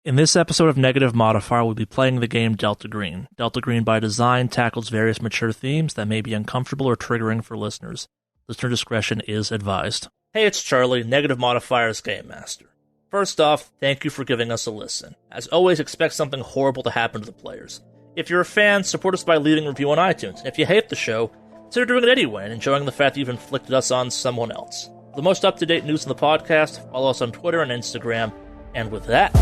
In this episode of Negative Modifier, we'll be playing the game Delta Green. Delta Green, by design, tackles various mature themes that may be uncomfortable or triggering for listeners. Listener discretion is advised. Hey, it's Charlie, Negative Modifier's Game Master. First off, thank you for giving us a listen. As always, expect something horrible to happen to the players. If you're a fan, support us by leaving a review on iTunes. If you hate the show, consider doing it anyway and enjoying the fact that you've inflicted us on someone else. For the most up-to-date news in the podcast, follow us on Twitter and Instagram. And with that...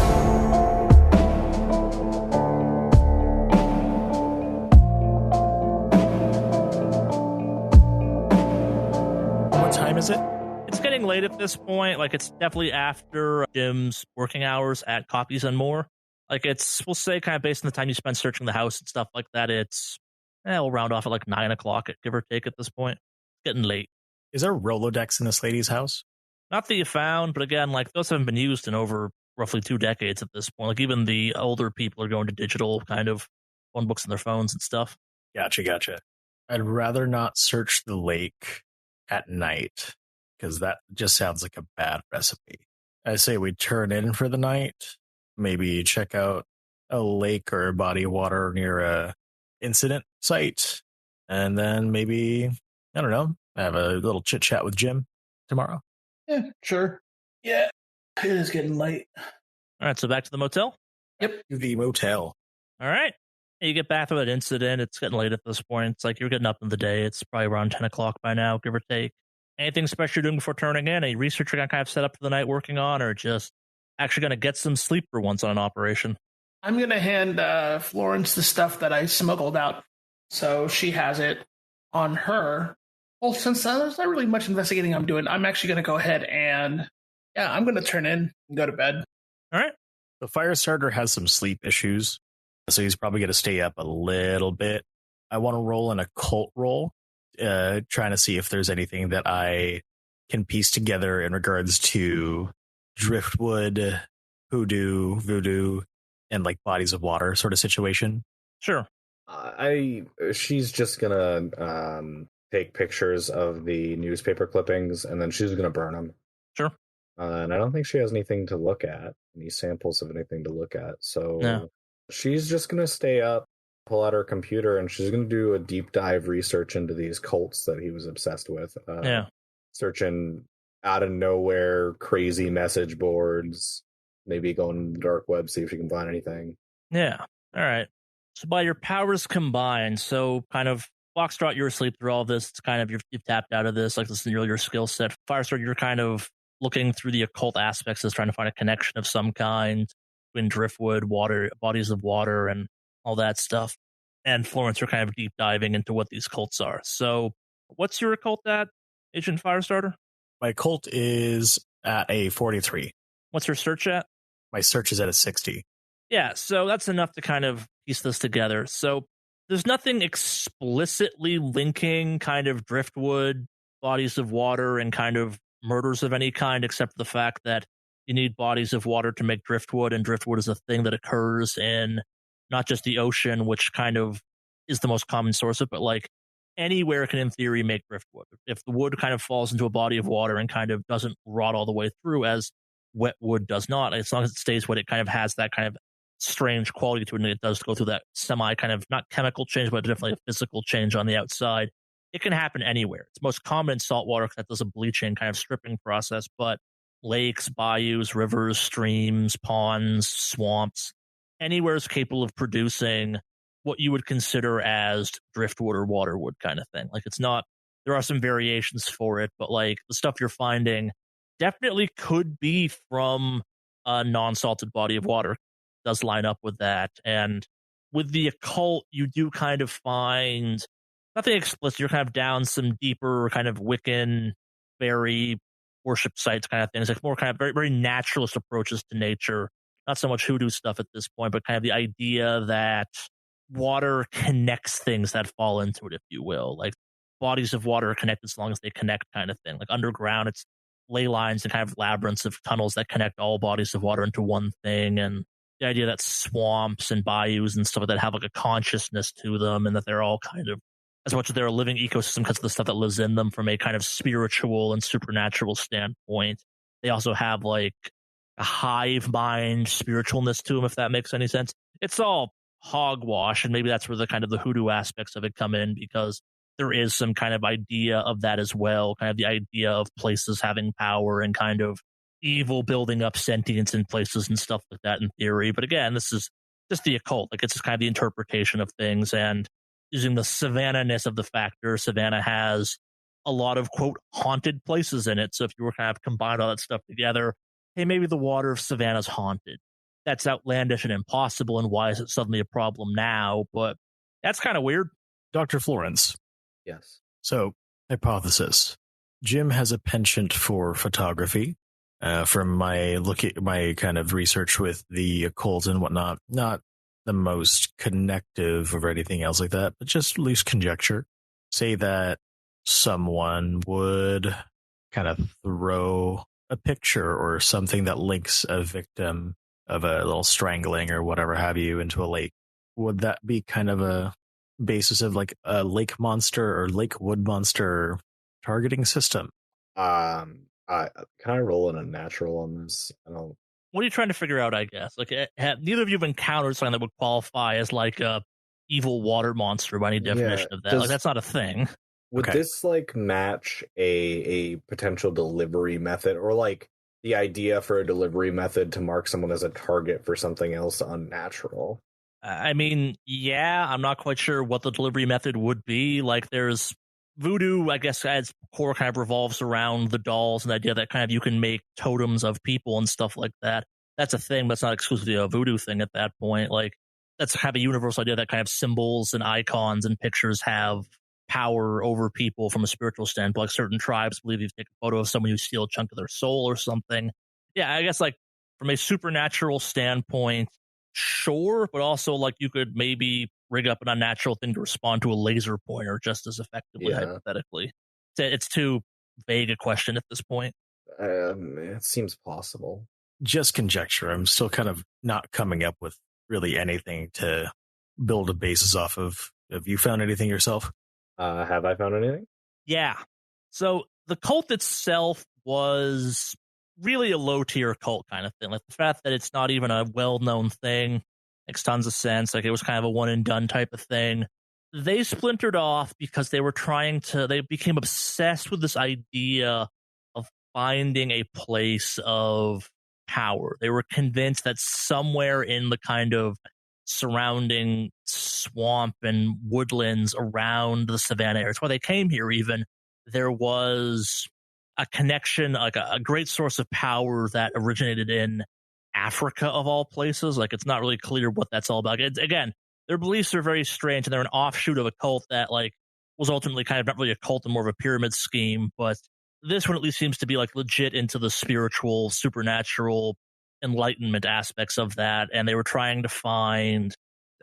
What time is it? It's getting late at this point. Like, it's definitely after Jim's working hours at Copies and More. Like, it's, we'll say, kind of based on the time you spend searching the house and stuff like that, it's, we'll round off at like 9 o'clock, give or take at this point. It's getting late. Is there Rolodex in this lady's house? Not that you found, but again, like, those haven't been used in over roughly 2 decades at this point. Like, even the older people are going to digital kind of phone books on their phones and stuff. Gotcha. I'd rather not search the lake at night, because that just sounds like a bad recipe. I say we turn in for the night, maybe check out a lake or a body of water near a incident site, and then maybe, I don't know, have a little chit chat with Jim tomorrow. Yeah, sure. Yeah, it is getting late. All right, so back to the motel? Yep. The motel. All right. You get back from that incident. It's getting late at this point. It's like you're getting up in the day. It's probably around 10 o'clock by now, give or take. Anything special you're doing before turning in? Any research you're going to kind of set up for the night working on, or just actually going to get some sleep for once on an operation? I'm going to hand Florence the stuff that I smuggled out, so she has it on her. Well, since there's not really much investigating I'm doing, I'm actually going to go ahead and, I'm going to turn in and go to bed. All right. The fire starter has some sleep issues, so he's probably going to stay up a little bit. I want to roll an occult roll, trying to see if there's anything that I can piece together in regards to driftwood, hoodoo, voodoo, and like bodies of water sort of situation. Sure. She's just gonna take pictures of the newspaper clippings, and then she's gonna burn them. Sure. And I don't think she has anything to look at, any samples of anything to look at. So no. She's just gonna stay up, pull out her computer, and she's gonna do a deep dive research into these cults that he was obsessed with. Searching out of nowhere crazy message boards, maybe going to the dark web, see if she can find anything. Yeah. All right. So by your powers combined, so kind of Foxtrot, you're asleep through all this. It's kind of you've tapped out of this, like this is your skill set. Firestarter, you're kind of looking through the occult aspects, is trying to find a connection of some kind between driftwood, water, bodies of water, and all that stuff. And Florence, you're kind of deep diving into what these cults are. So, what's your occult at, Agent Firestarter? My occult is at a 43. What's your search at? My search is at a 60. Yeah, so that's enough to kind of piece this together. So there's nothing explicitly linking kind of driftwood, bodies of water, and kind of murders of any kind, except for the fact that you need bodies of water to make driftwood, and driftwood is a thing that occurs in not just the ocean, which kind of is the most common source of it, but like anywhere can in theory make driftwood. If the wood kind of falls into a body of water and kind of doesn't rot all the way through, as wet wood does not, as long as it stays wet, it kind of has that kind of strange quality to it, and it does go through that semi kind of not chemical change, but definitely a physical change on the outside. It can happen anywhere. It's most common in salt water because that does a bleaching kind of stripping process, but lakes, bayous, rivers, streams, ponds, swamps, anywhere is capable of producing what you would consider as driftwood or waterwood kind of thing. Like, it's not, there are some variations for it, but like the stuff you're finding definitely could be from a non-salted body of water. It does line up with that. And with the occult, you do kind of find nothing explicit. You're kind of down some deeper kind of Wiccan, fairy worship sites kind of things, like more kind of very, very naturalist approaches to nature. Not so much hoodoo stuff at this point, but kind of the idea that water connects things that fall into it, if you will. Like bodies of water are connected as long as they connect kind of thing. Like underground, it's ley lines and kind of labyrinths of tunnels that connect all bodies of water into one thing. And the idea that swamps and bayous and stuff like that have like a consciousness to them, and that they're all kind of, as much as they're a living ecosystem because of the stuff that lives in them from a kind of spiritual and supernatural standpoint, they also have like a hive mind spiritualness to them, if that makes any sense. It's all hogwash, and maybe that's where the kind of the hoodoo aspects of it come in, because there is some kind of idea of that as well, kind of the idea of places having power and kind of evil building up sentience in places and stuff like that in theory. But again, this is just the occult. Like, it's just kind of the interpretation of things, and using the Savannah-ness of the factor. Savannah has a lot of, quote, haunted places in it. So if you were kind of combine all that stuff together, hey, maybe the water of Savannah's haunted. That's outlandish and impossible, and why is it suddenly a problem now? But that's kind of weird. Dr. Florence. Yes. So, hypothesis. Jim has a penchant for photography. From my kind of research with the occult and whatnot, not the most connective or anything else like that, but just loose conjecture. Say that someone would kind of throw a picture or something that links a victim of a little strangling or whatever have you into a lake. Would that be kind of a basis of like a lake monster or lake wood monster targeting system? Can I roll in a natural on this? I don't. What are you trying to figure out, I guess? Like, neither of you have encountered something that would qualify as like a evil water monster by any definition of that. Like, that's not a thing. Would this like match a potential delivery method, or like the idea for a delivery method to mark someone as a target for something else unnatural? I mean, yeah, I'm not quite sure what the delivery method would be. Like, there's voodoo, I guess, at its core kind of revolves around the dolls and the idea that kind of you can make totems of people and stuff like that. That's a thing, but it's not exclusively a voodoo thing at that point. Like, that's kind of a universal idea that kind of symbols and icons and pictures have power over people from a spiritual standpoint. Like, certain tribes believe you take a photo of someone, you steal a chunk of their soul or something. Yeah, I guess, like, from a supernatural standpoint, sure, but also, like, you could maybe rig up an unnatural thing to respond to a laser pointer just as effectively, hypothetically. It's too vague a question at this point. It seems possible. Just conjecture. I'm still kind of not coming up with really anything to build a basis off of. Have you found anything yourself? Have I found anything? Yeah. So the cult itself was really a low-tier cult kind of thing. Like, the fact that it's not even a well-known thing makes tons of sense. Like, it was kind of a one-and-done type of thing. They splintered off because they became obsessed with this idea of finding a place of power. They were convinced that somewhere in the kind of surrounding swamp and woodlands around the Savannah area, it's why they came here even, there was a connection, like a great source of power that originated in Africa of all places. Like, it's not really clear what that's all about. Again, their beliefs are very strange, and they're an offshoot of a cult that, like, was ultimately kind of not really a cult and more of a pyramid scheme. But this one at least seems to be like legit into the spiritual, supernatural, enlightenment aspects of that. And they were trying to find,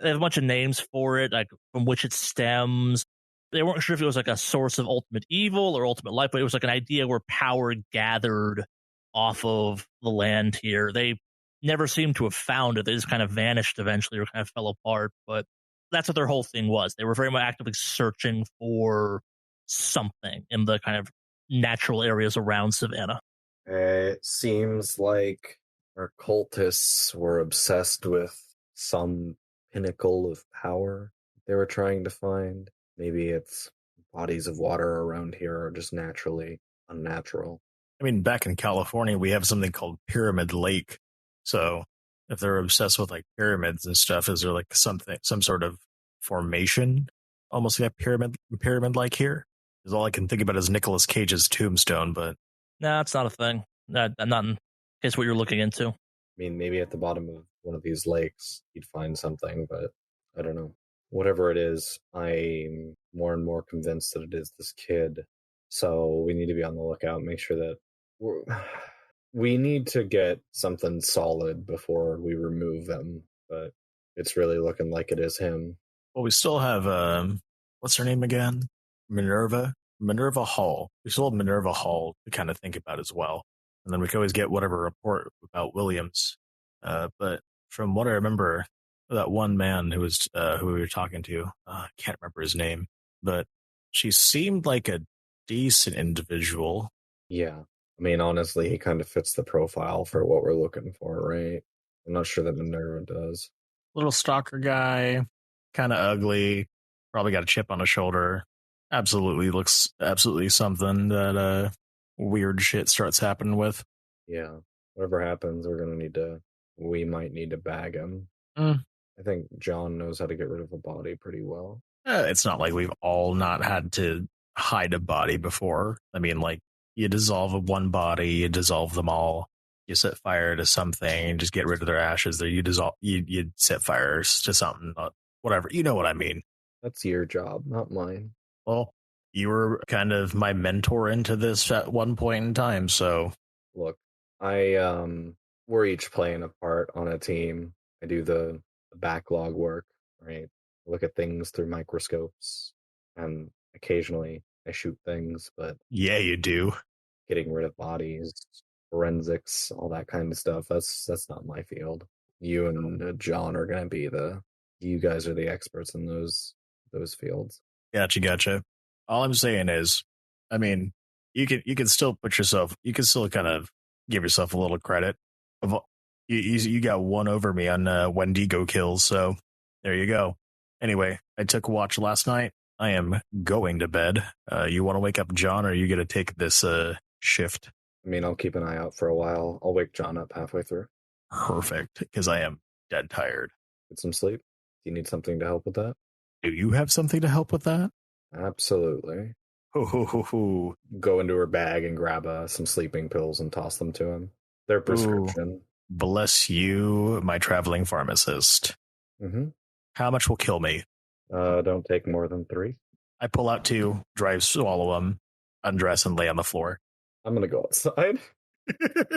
they have a bunch of names for it, like from which it stems. They weren't sure if it was like a source of ultimate evil or ultimate light, but it was like an idea where power gathered off of the land here. They never seemed to have found it. They just kind of vanished eventually or kind of fell apart. But that's what their whole thing was. They were very much actively searching for something in the kind of natural areas around Savannah. It seems like our cultists were obsessed with some pinnacle of power they were trying to find. Maybe it's bodies of water around here are just naturally unnatural. I mean, back in California, we have something called Pyramid Lake. So if they're obsessed with like pyramids and stuff, is there like some sort of formation, almost like a pyramid like here? Because all I can think about is Nicolas Cage's Tombstone, but no, it's not a thing. Not in case what you're looking into. I mean, maybe at the bottom of one of these lakes, you'd find something, but I don't know. Whatever it is, I'm more and more convinced that it is this kid. So we need to be on the lookout, make sure that we need to get something solid before we remove them. But it's really looking like it is him. Well, we still have, what's her name again? Minerva Hall. We still have Minerva Hall to kind of think about as well. And then we can always get whatever report about Williams. But from what I remember, that one man who was who we were talking to, I can't remember his name, but she seemed like a decent individual. Yeah. I mean, honestly, he kind of fits the profile for what we're looking for, right? I'm not sure that Minerva does. Little stalker guy, kind of ugly, probably got a chip on his shoulder. Absolutely looks absolutely something that weird shit starts happening with. Yeah, whatever happens, we might need to bag him. Mm. I think John knows how to get rid of a body pretty well. It's not like we've all not had to hide a body before. I mean, like, you dissolve one body, you dissolve them all. You set fire to something, just get rid of their ashes. There, you set fires to something, whatever. You know what I mean? That's your job, not mine. Well, you were kind of my mentor into this at one point in time, so look, we're each playing a part on a team. I do the backlog work, right? I look at things through microscopes, and occasionally I shoot things, but yeah, you do. Getting rid of bodies, forensics, all that kind of stuff. That's not my field. You and John are gonna be you guys are the experts in those fields. Gotcha. All I'm saying is, I mean, you can still you can still kind of give yourself a little credit. You got one over me on Wendigo kills, so there you go. Anyway, I took a watch last night. I am going to bed. You want to wake up John, or are you going to take this shift? I mean, I'll keep an eye out for a while. I'll wake John up halfway through. Perfect, because I am dead tired. Get some sleep. Do you need something to help with that? Do you have something to help with that? Absolutely. Ho. Go into her bag and grab some sleeping pills and toss them to him. Their prescription. Ooh. Bless you, my traveling pharmacist. Mm-hmm. How much will kill me? Don't take more than 3. I pull out 2, dry swallow them, undress, and lay on the floor. I'm gonna go outside. All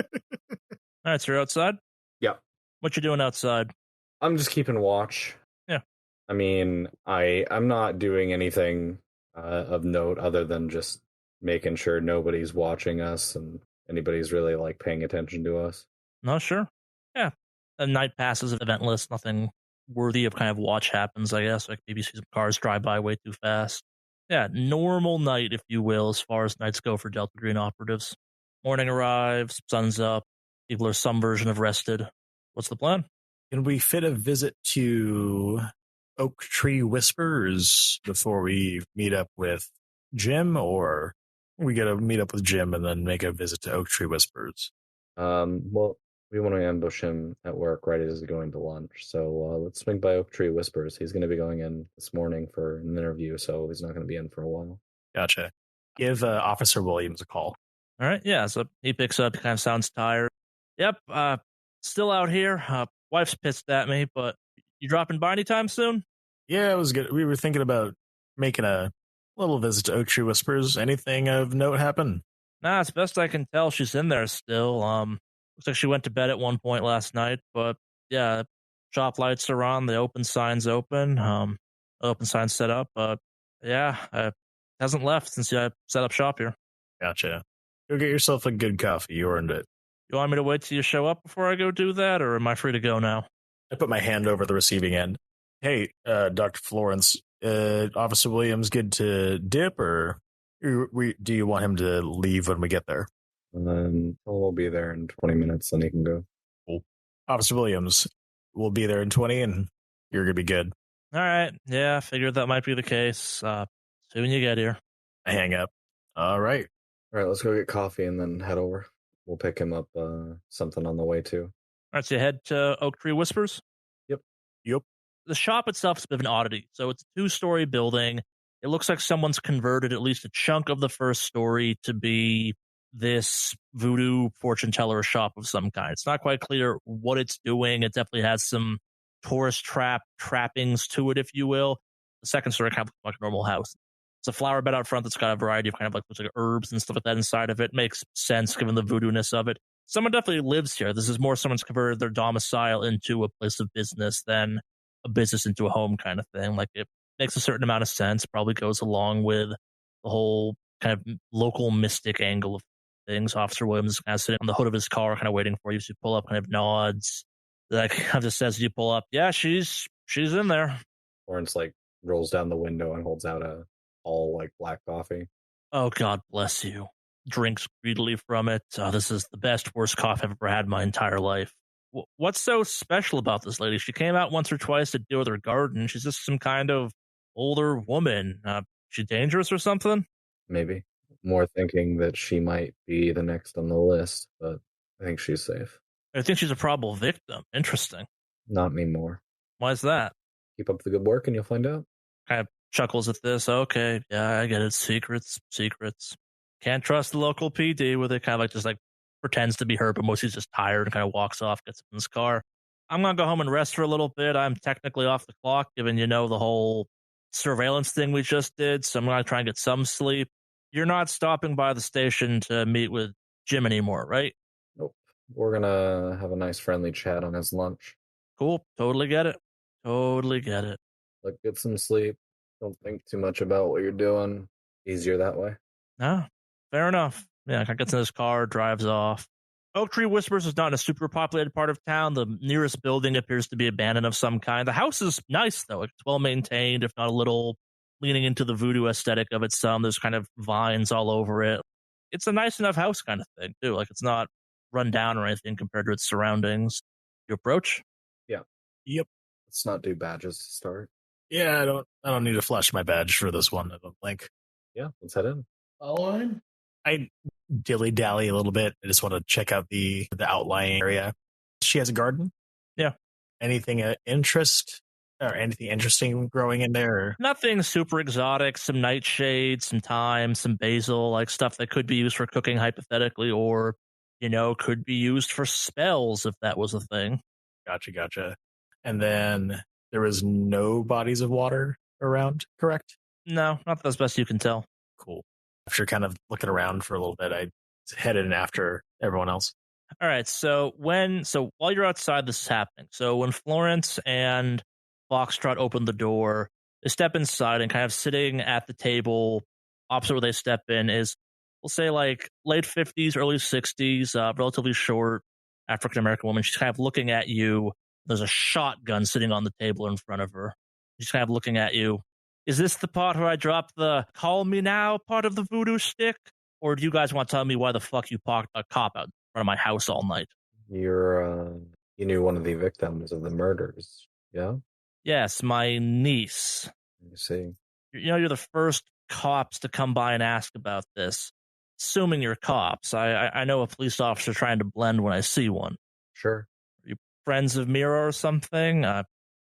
right, so you're outside? Yeah. What you doing outside? I'm just keeping watch. Yeah. I mean, I'm not doing anything of note other than just making sure nobody's watching us and anybody's really like paying attention to us. No, sure. Yeah. The night passes eventless. Nothing worthy of kind of watch happens, I guess. Like maybe see some cars drive by way too fast. Yeah, normal night, if you will, as far as nights go for Delta Green operatives. Morning arrives, sun's up, people are some version of rested. What's the plan? Can we fit a visit to Oak Tree Whispers before we meet up with Jim, or we gotta meet up with Jim and then make a visit to Oak Tree Whispers? Well, we want to ambush him at work right as he's going to lunch. So let's swing by Oak Tree Whispers. He's going to be going in this morning for an interview, so he's not going to be in for a while. Gotcha. Give Officer Williams a call. All right, yeah, so he picks up, kind of sounds tired. Yep, still out here. Wife's pissed at me, but you dropping by anytime soon? Yeah, it was good. We were thinking about making a little visit to Oak Tree Whispers. Anything of note happen? Nah, as best I can tell, she's in there still. Looks like she went to bed at one point last night, but yeah, shop lights are on, the open sign's open, open sign set up, but yeah, hasn't left since I set up shop here. Gotcha. Go get yourself a good coffee. You earned it. You want me to wait till you show up before I go do that, or am I free to go now? I put my hand over the receiving end. Hey, Dr. Florence, Officer Williams good to dip, or do you want him to leave when we get there? We'll be there in 20 minutes, then he can go. Cool. Officer Williams, we'll be there in 20, and you're going to be good. All right. Yeah, I figured that might be the case. Soon you get here. I hang up. All right. All right, let's go get coffee and then head over. We'll pick him up something on the way, too. All right, so you head to Oak Tree Whispers? Yep. The shop itself is a bit of an oddity. So it's a 2-story building. It looks like someone's converted at least a chunk of the first story to be this voodoo fortune teller shop of some kind. It's not quite clear what it's doing. It definitely has some tourist trappings to it, if you will. The second story kind of looks like a normal house. It's a flower bed out front that's got a variety of kind of like looks like herbs and stuff like that inside of it. Makes sense given the voodoo-ness of it. Someone definitely lives here. This is more someone's converted their domicile into a place of business than a business into a home kind of thing. Like it makes a certain amount of sense, probably goes along with the whole kind of local mystic angle of things. Officer Williams is kind of sitting on the hood of his car, kind of waiting for you. So you pull up, kind of nods. Like kind of just says, you pull up, yeah, she's in there. Lawrence like rolls down the window and holds out a all like black coffee. Oh, God bless you. drinks greedily from it. This is the best, worst cough I've ever had in my entire life. What's so special about this lady? She came out once or twice to deal with her garden. She's just some kind of older woman. She dangerous or something? Maybe. More thinking that she might be the next on the list, but I think she's safe. I think she's a probable victim. Interesting. Not anymore. Why is that? Keep up the good work and you'll find out. Kind of chuckles at this. Okay, yeah, I get it. Secrets. Can't trust the local PD with it. Kind of like just like pretends to be her, but mostly just tired and kind of walks off, gets in his car. I'm going to go home and rest for a little bit. I'm technically off the clock, given, the whole surveillance thing we just did. So I'm going to try and get some sleep. You're not stopping by the station to meet with Jim anymore, right? Nope. We're going to have a nice friendly chat on his lunch. Cool. Totally get it. Like, get some sleep. Don't think too much about what you're doing. Easier that way. No, fair enough. Yeah, gets in his car, drives off. Oak Tree Whispers is not in a super populated part of town. The nearest building appears to be abandoned of some kind. The house is nice, though. It's well maintained, if not a little leaning into the voodoo aesthetic of it some. There's kind of vines all over it. It's a nice enough house kind of thing, too. Like, it's not run down or anything compared to its surroundings. You approach? Yeah. Yep. Let's not do badges to start. Yeah, I don't need to flash my badge for this one, I don't think. Yeah, let's head in. Following? I dilly-dally a little bit. I just want to check out the outlying area. She has a garden? Yeah. Anything of interest? Or anything interesting growing in there? Or? Nothing super exotic. Some nightshade, some thyme, some basil, like stuff that could be used for cooking hypothetically, or, could be used for spells if that was a thing. Gotcha. And then there was no bodies of water around, correct? No, not as best you can tell. Cool. After kind of looking around for a little bit, I headed in after everyone else. All right. So while you're outside, this is happening. So when Florence and Foxtrot open the door, they step inside, and kind of sitting at the table opposite where they step in is, we'll say, like late 50s, early 60s, relatively short African-American woman. She's kind of looking at you. There's a shotgun sitting on the table in front of her. She's kind of looking at you. Is this the part where I drop the call me now part of the voodoo stick? Or do you guys want to tell me why the fuck you parked a cop out in front of my house all night? You knew one of the victims of the murders, yeah? Yes, my niece. I see. You're the first cops to come by and ask about this. Assuming you're cops. I know a police officer trying to blend when I see one. Sure. Are you friends of Mira or something?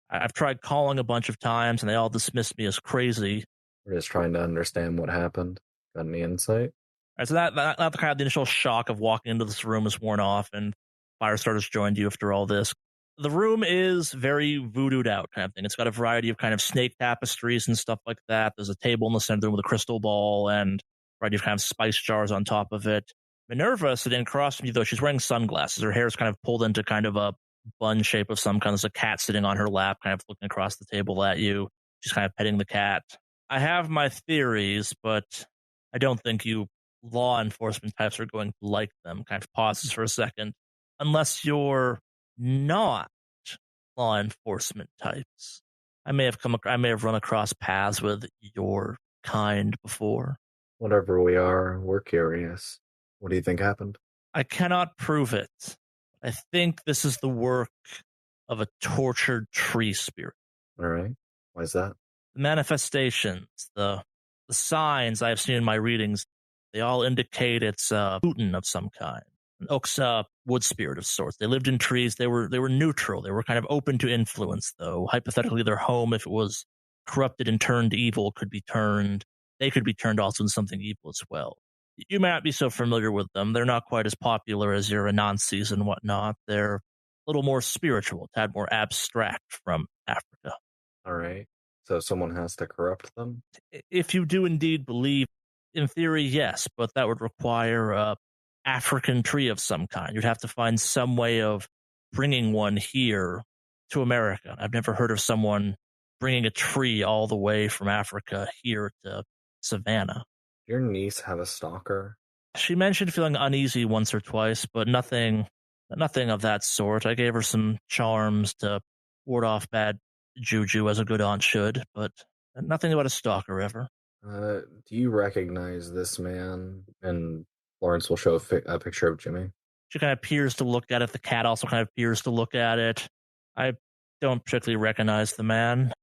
I've tried calling a bunch of times, and they all dismiss me as crazy. We're just trying to understand what happened. Got any insight? All right, so that the kind of the initial shock of walking into this room is worn off, and Firestarter's joined you after all this. The room is very voodooed out kind of thing. It's got a variety of kind of snake tapestries and stuff like that. There's a table in the center with a crystal ball and a variety of kind of spice jars on top of it. Minerva, sitting across from you, though, she's wearing sunglasses. Her hair is kind of pulled into kind of a bun shape of some kind. There's a cat sitting on her lap, kind of looking across the table at you. She's kind of petting the cat. I have my theories, but I don't think you law enforcement types are going to like them. Kind of pauses for a second. Unless you're not law enforcement types. I may have run across paths with your kind before. Whatever we are, we're curious. What do you think happened? I cannot prove it. I think this is the work of a tortured tree spirit. All right. Why is that? The manifestations, the signs I've seen in my readings, they all indicate it's a Putin of some kind. An oak's wood spirit of sorts. They lived in trees. They were neutral. They were kind of open to influence, though. Hypothetically, their home, if it was corrupted and turned evil, they could be turned also into something evil as well. You may not be so familiar with them. They're not quite as popular as your Anansis and whatnot. They're a little more spiritual, a tad more abstract from Africa. All right. So someone has to corrupt them? If you do indeed believe, in theory, yes, but that would require a African tree of some kind. You'd have to find some way of bringing one here to America. I've never heard of someone bringing a tree all the way from Africa here to Savannah. Your niece have a stalker? She mentioned feeling uneasy once or twice, but nothing of that sort. I gave her some charms to ward off bad juju, as a good aunt should, but nothing about a stalker ever. Do you recognize this man? And Florence will show a picture of Jimmy. She kind of peers to look at it. The cat also kind of peers to look at it. I don't particularly recognize the man.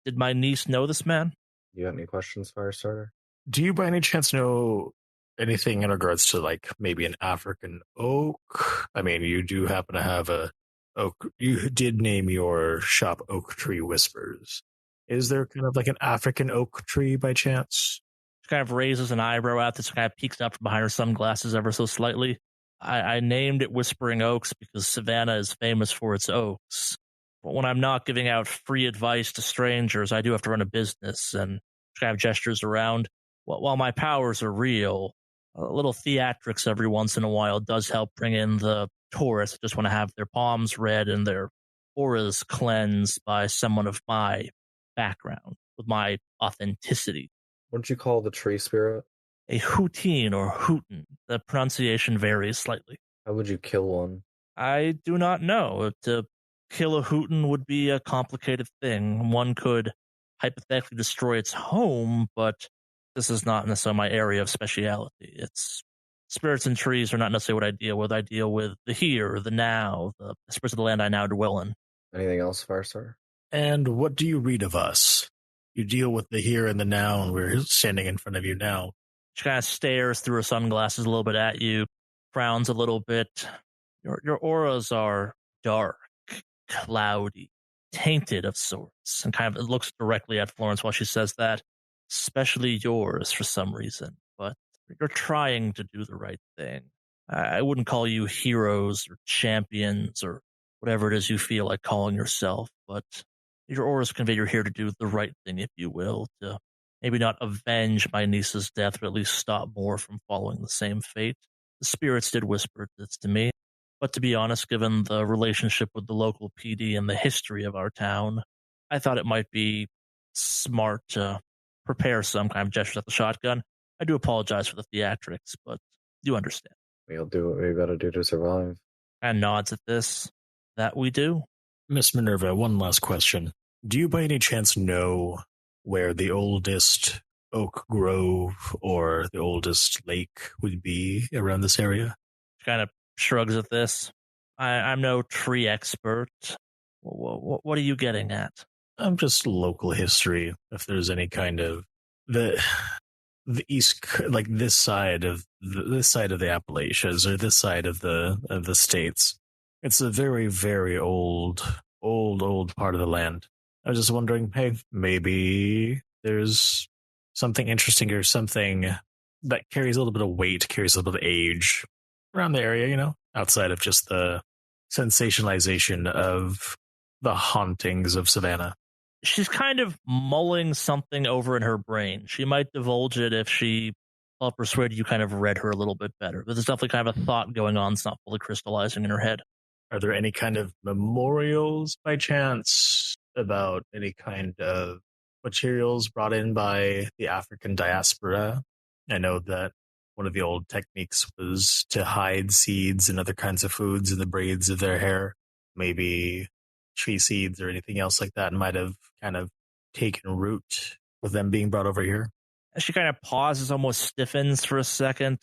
Did my niece know this man? You got any questions, Firestarter? Do you by any chance know anything in regards to like maybe an African oak? I mean, you do happen to have a oak. You did name your shop Oak Tree Whispers. Is there kind of like an African oak tree by chance? She kind of raises an eyebrow at this, kind of peeks up from behind her sunglasses ever so slightly. I named it Whispering Oaks because Savannah is famous for its oaks. But when I'm not giving out free advice to strangers, I do have to run a business, and she kind of gestures around. While my powers are real, a little theatrics every once in a while does help bring in the tourists who just want to have their palms read and their auras cleansed by someone of my background, with my authenticity. What did you call the tree spirit? A hooteen or hooten. The pronunciation varies slightly. How would you kill one? I do not know. To kill a hooten would be a complicated thing. One could hypothetically destroy its home, but this is not necessarily my area of speciality. It's spirits and trees are not necessarily what I deal with. I deal with the here, the now, the spirits of the land I now dwell in. Anything else, Firestarter? And what do you read of us? You deal with the here and the now, and we're standing in front of you now. She kind of stares through her sunglasses a little bit at you, frowns a little bit. Your auras are dark, cloudy, tainted of sorts, and kind of looks directly at Florence while she says that, especially yours for some reason. But you're trying to do the right thing. I wouldn't call you heroes or champions or whatever it is you feel like calling yourself, but your auras convey you're here to do the right thing, if you will, to maybe not avenge my niece's death, but at least stop more from following the same fate. The spirits did whisper this to me, but to be honest, given the relationship with the local PD and the history of our town, I thought it might be smart to prepare some kind of gesture at the shotgun. I do apologize for the theatrics, but you understand. We'll do what we gotta do to survive. And nods at this. That we do. Miss Minerva, one last question. Do you by any chance know where the oldest oak grove or the oldest lake would be around this area? She kind of shrugs at this. I'm no tree expert. What are you getting at? I'm just local history. If there's any kind of the east, like this side of the Appalachians or this side of the states, it's a very, very old part of the land. I was just wondering, hey, maybe there's something interesting or something that carries a little bit of weight, carries a little bit of age around the area, outside of just the sensationalization of the hauntings of Savannah. She's kind of mulling something over in her brain. She might divulge it if she felt persuaded you kind of read her a little bit better. But there's definitely kind of a thought going on. It's not fully crystallizing in her head. Are there any kind of memorials by chance about any kind of materials brought in by the African diaspora? I know that one of the old techniques was to hide seeds and other kinds of foods in the braids of their hair. Maybe tree seeds or anything else like that might have kind of taken root with them being brought over here. She kind of pauses, almost stiffens for a second.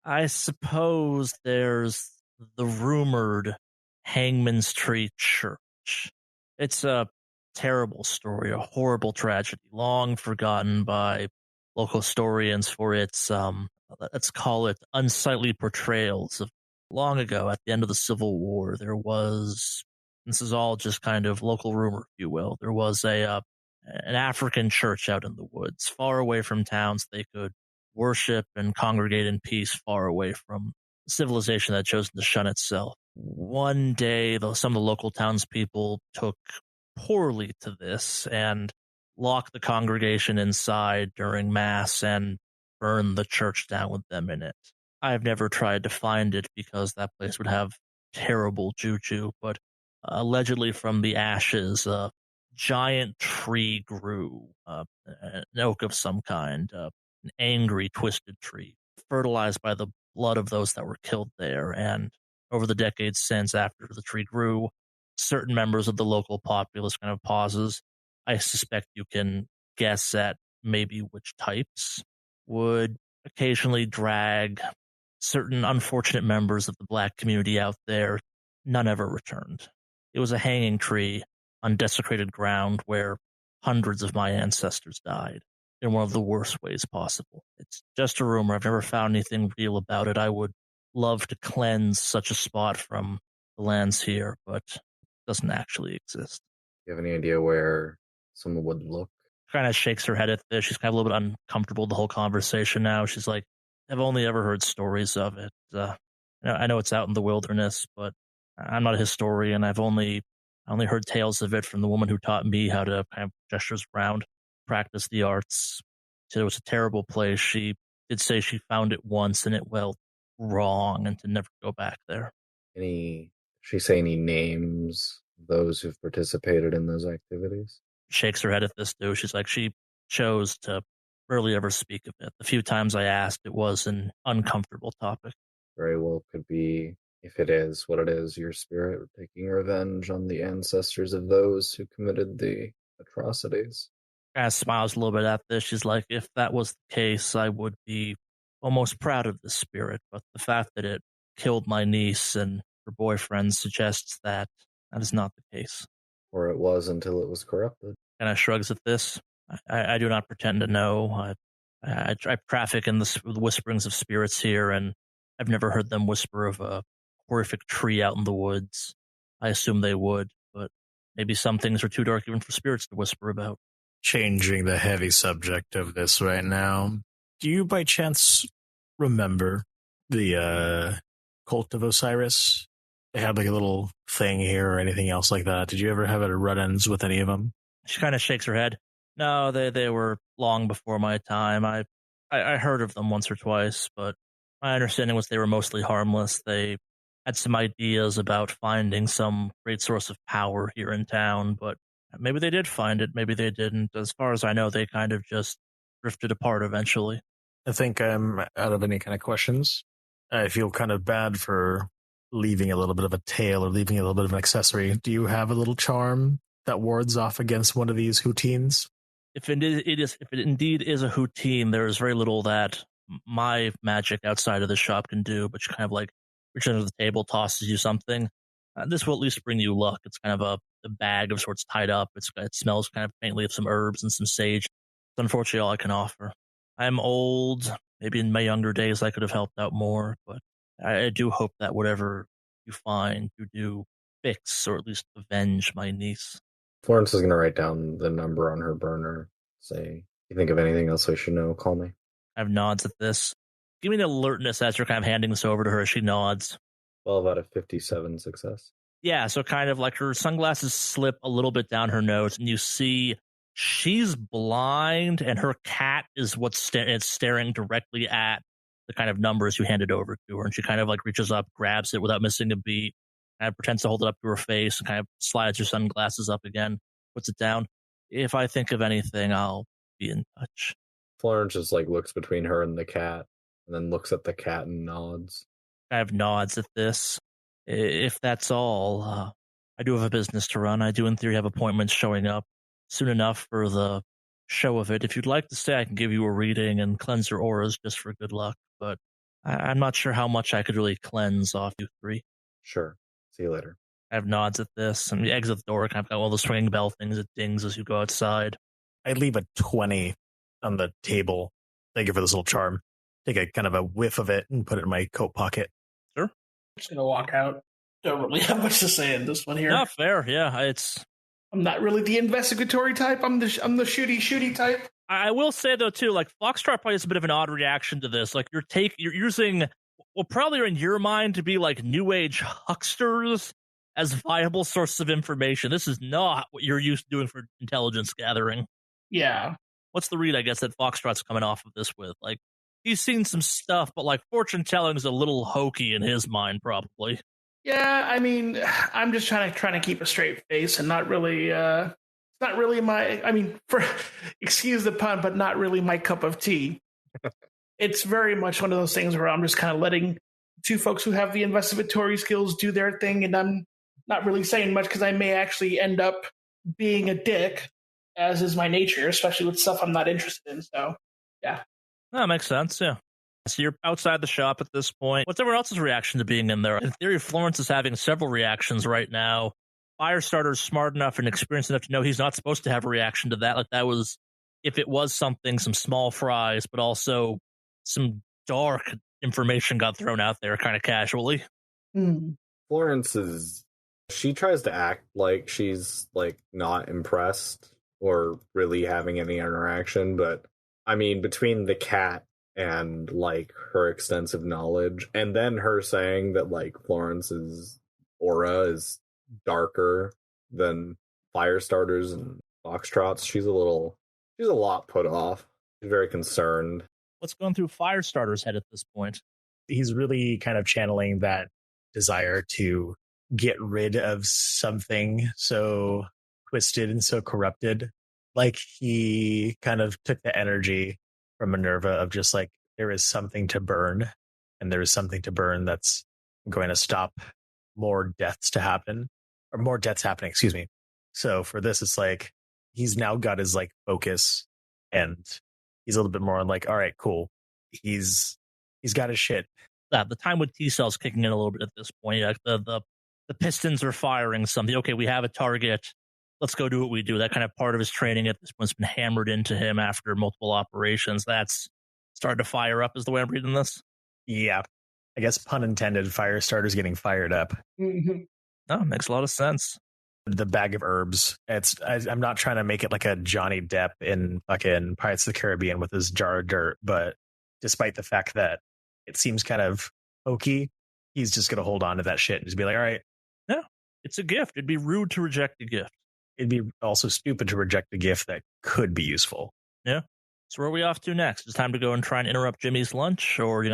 I suppose there's the rumored Hangman's Tree Church. It's a terrible story, a horrible tragedy, long forgotten by local historians for its, let's call it, unsightly portrayals of long ago at the end of the Civil War. There was, this is all just kind of local rumor, if you will, there was an African church out in the woods, far away from towns. They could worship and congregate in peace, far away from civilization that had chosen to shun itself. One day, though, some of the local townspeople took poorly to this and locked the congregation inside during Mass and burned the church down with them in it. I've never tried to find it because that place would have terrible juju, but allegedly from the ashes, a giant tree grew, an oak of some kind, an angry, twisted tree, fertilized by the blood of those that were killed there. And over the decades since, after the tree grew, certain members of the local populace kind of pauses. I suspect you can guess at maybe which types would occasionally drag certain unfortunate members of the black community out there, none ever returned. It was a hanging tree on desecrated ground where hundreds of my ancestors died in one of the worst ways possible. It's just a rumor. I've never found anything real about it. I would love to cleanse such a spot from the lands here, but it doesn't actually exist. Do you have any idea where someone would look? Kind of shakes her head at this. She's kind of a little bit uncomfortable with the whole conversation now. She's like, I've only ever heard stories of it. I know it's out in the wilderness, but I'm not a historian. I only heard tales of it from the woman who taught me how to kind of gestures around, practice the arts. So it was a terrible place. She did say she found it once and it went wrong and to never go back there. She say any names of those who've participated in those activities? Shakes her head at this too. She's like, she chose to rarely ever speak of it. The few times I asked, it was an uncomfortable topic. Very well could be, if it is what it is, your spirit taking revenge on the ancestors of those who committed the atrocities. Kind of smiles a little bit at this. She's like, if that was the case, I would be almost proud of the spirit, but the fact that it killed my niece and her boyfriend suggests that is not the case. Or it was until it was corrupted. Kind of shrugs at this. I do not pretend to know. I traffic in the whisperings of spirits here, and I've never heard them whisper of a horrific tree out in the woods. I assume they would, but maybe some things are too dark even for spirits to whisper about. Changing the heavy subject of this right now, do you by chance remember the cult of Osiris? They had like a little thing here or anything else like that. Did you ever have it at run-ins with any of them? She kind of shakes her head. No, they were long before my time. I heard of them once or twice, but my understanding was they were mostly harmless. They had some ideas about finding some great source of power here in town, but maybe they did find it, maybe they didn't. As far as I know, they kind of just drifted apart eventually. I think I'm out of any kind of questions. I feel kind of bad for leaving a little bit of a tail or leaving a little bit of an accessory. Do you have a little charm that wards off against one of these houtines? If it indeed is a houtine, there is very little that my magic outside of the shop can do, but you kind of like reach under the table, tosses you something. This will at least bring you luck. It's kind of a bag of sorts tied up. It smells kind of faintly of some herbs and some sage. It's unfortunately all I can offer. I'm old. Maybe in my younger days I could have helped out more, but I do hope that whatever you find, you do fix or at least avenge my niece. Florence is going to write down the number on her burner. Say, you think of anything else I should know, call me. I have nods at this. Give me an alertness as you're kind of handing this over to her. She nods. 12 out of 57 success. Yeah, so kind of like her sunglasses slip a little bit down her nose, and you see she's blind, and her cat is what's staring directly at the kind of numbers you handed over to her. And she kind of like reaches up, grabs it without missing a beat, kind of pretends to hold it up to her face, and kind of slides her sunglasses up again, puts it down. If I think of anything, I'll be in touch. Florence just like looks between her and the cat, and then looks at the cat and nods. I have nods at this. If that's all, I do have a business to run. I do, in theory, have appointments showing up soon enough for the show of it. If you'd like to stay, I can give you a reading and cleanse your auras just for good luck, but I'm not sure how much I could really cleanse off you three. Sure. See you later. I have nods at this, and the exit the door kind of got all the swinging bell things. It dings as you go outside. I leave a 20 on the table. Thank you for this little charm. Take a kind of a whiff of it and put it in my coat pocket. Sure. I'm just gonna walk out. Don't really have much to say in this one here. Not fair. Yeah, I'm not really the investigatory type. I'm the shooty type. I will say though too, like Foxtrot probably has a bit of an odd reaction to this. Like you're using what probably are in your mind to be like new age hucksters as viable sources of information. This is not what you're used to doing for intelligence gathering. Yeah. What's the read, I guess, that Foxtrot's coming off of this with? Like, he's seen some stuff, but like fortune telling is a little hokey in his mind, probably. Yeah, I mean, I'm just trying to keep a straight face and not really. It's not really my. I mean, excuse the pun, but not really my cup of tea. It's very much one of those things where I'm just kind of letting two folks who have the investigatory skills do their thing, and I'm not really saying much because I may actually end up being a dick, as is my nature, especially with stuff I'm not interested in. So, yeah. That makes sense, yeah. So you're outside the shop at this point. What's everyone else's reaction to being in there? In theory, Florence is having several reactions right now. Firestarter's smart enough and experienced enough to know he's not supposed to have a reaction to that. Like that was, if it was something, some small fries, but also some dark information got thrown out there kind of casually. Florence she tries to act like she's like not impressed or really having any interaction, but I mean, between the cat and like her extensive knowledge, and then her saying that like Florence's aura is darker than Firestarter's and Foxtrot's, she's a lot put off. She's very concerned. What's going through Firestarter's head at this point? He's really kind of channeling that desire to get rid of something so twisted and so corrupted. Like he kind of took the energy from Minerva of just like, there is something to burn, and there is something to burn that's going to stop more deaths happening. Excuse me. So for this, it's like he's now got his like focus, and he's a little bit more like, all right, cool. He's got his shit. The time with T cells kicking in a little bit at this point. Like the pistons are firing something. Okay, we have a target. Let's go do what we do. That kind of part of his training at this point has been hammered into him after multiple operations. That's started to fire up, is the way I'm reading this. Yeah, I guess pun intended. Firestarter's getting fired up. Mm-hmm. Oh, makes a lot of sense. The bag of herbs. I'm not trying to make it like a Johnny Depp in fucking Pirates of the Caribbean with his jar of dirt, but despite the fact that it seems kind of hokey, he's just going to hold on to that shit and just be like, all right. No, it's a gift. It'd be rude to reject a gift. It'd be also stupid to reject a gift that could be useful. Yeah. So where are we off to next? It's time to go and try and interrupt Jimmy's lunch, or you